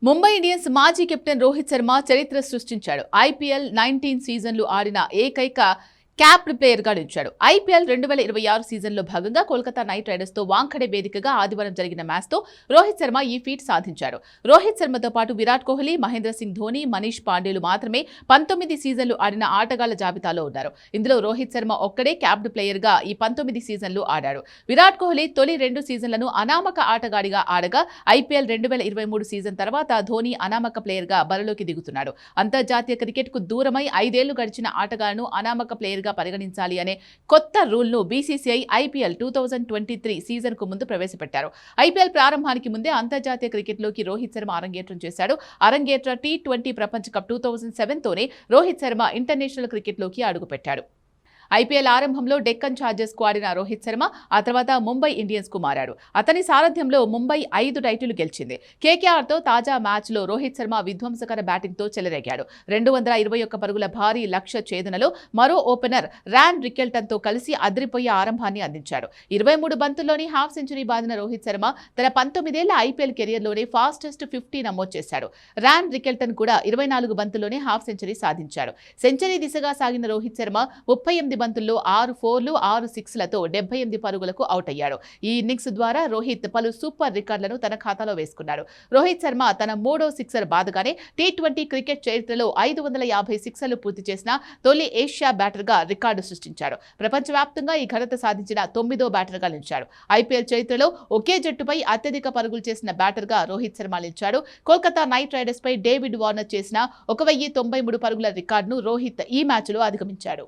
Mumbai Indians మాజీ captain Rohit Sharma చరిత్ర సృష్టించాడు. ఐపీఎల్ 19 సీజన్లు ఆడిన ఏకైక క్యాప్డ్ ప్లేయర్గా నిలిచాడు. ఐపీఎల్ 2026 సీజన్లో భాగంగా కోల్కతా నైట్ రైడర్స్తో వాంఖడే వేదికగా ఆదివారం జరిగిన మ్యాచ్తో రోహిత్ శర్మ ఈ ఫీట్ సాధించాడు. రోహిత్ శర్మతో పాటు విరాట్ కోహ్లీ, మహేంద్ర సింగ్ ధోని, మనీష్ పాండేలు మాత్రమే 19 సీజన్లు ఆడిన ఆటగాళ్ల జాబితాలో ఉన్నారు. ఇందులో రోహిత్ శర్మ ఒక్కడే క్యాప్డ్ ప్లేయర్గా ఈ 19 సీజన్లు ఆడాడు. విరాట్ కోహ్లీ తొలి 2 సీజన్లను అనామక ఆటగాడిగా ఆడగా ఐపీఎల్ 2023 సీజన్ తర్వాత ధోని అనామక ప్లేయర్గా బరిలోకి దిగుతున్నాడు. అంతర్జాతీయ క్రికెట్కు దూరమై 5 ఏళ్లు గడిచిన ఆటగాళ్లను అనామక ప్లేయర్ పరిగణించాలి అనే కొత్త రూల్ను బీసీసీఐ ఐపీఎల్ 2023 సీజన్ కు ముందు ప్రవేశపెట్టారు. ఐపీఎల్ ప్రారంభానికి ముందే అంతర్జాతీయ క్రికెట్లోకి రోహిత్ శర్మ అరంగేట్రం చేశాడు. అరంగేట్ర టీ20 ప్రపంచ కప్ 2007 తోనే రోహిత్ శర్మ ఇంటర్నేషనల్ క్రికెట్లోకి అడుగుపెట్టాడు. ఐపీఎల్ ఆరంభంలో డెక్కన్ ఛార్జర్స్ కు ఆడిన రోహిత్ శర్మ ఆ తర్వాత ముంబై ఇండియన్స్ కు మారాడు. అతని సారథ్యంలో ముంబై 5 టైటిల్ గెలిచింది. కేకేఆర్ తో తాజా మ్యాచ్ లో రోహిత్ శర్మ విధ్వంసకర బ్యాటింగ్ తో చెలరేగాడు. 221 పరుగుల భారీ లక్ష్య ఛేదనలో మరో ఓపెనర్ ర్యాన్ రికెల్టన్ తో కలిసి అదిరిపోయే ఆరంభాన్ని అందించాడు. 23 బంతుల్లోని హాఫ్ సెంచరీ బాదిన రోహిత్ శర్మ తన 19 ఏళ్ల ఐపీఎల్ కెరియర్లోనే ఫాస్టెస్ట్ 50 నమోదు చేశాడు. ర్యాన్ రికెల్టన్ కూడా 24 బంతుల్లోనే హాఫ్ సెంచరీ సాధించాడు. సెంచరీ దిశగా సాగిన రోహిత్ శర్మ 38 బంతుల్లో 6 4లు 6 6లతో 78 పరుగులకు అవుట్ అయ్యాడు. ఈ ఇన్నింగ్స్ ద్వారా రోహిత్ పలు సూపర్ రికార్డులను తన ఖాతాలో వేసుకున్నాడు. రోహిత్ శర్మ తన 3వ సిక్సర్ బాదగానే టీ20 క్రికెట్ చరిత్రలో 550 సిక్సర్లు పూర్తి చేసిన తొలి ఏషియా బ్యాటర్గా రికార్డు సృష్టించాడు. ప్రపంచవ్యాప్తంగా ఈ ఘనత సాధించిన 9వ బ్యాటర్గా నిలిచాడు. ఐపీఎల్ చరిత్రలో ఒకే జట్టుపై అత్యధిక పరుగులు చేసిన బ్యాటర్గా రోహిత్ శర్మ నిలిచాడు. కోల్కతా నైట్ రైడర్స్ పై డేవిడ్ వార్నర్ చేసిన 1093 పరుగుల రికార్డును రోహిత్ ఈ మ్యాచ్లో అధిగమించాడు.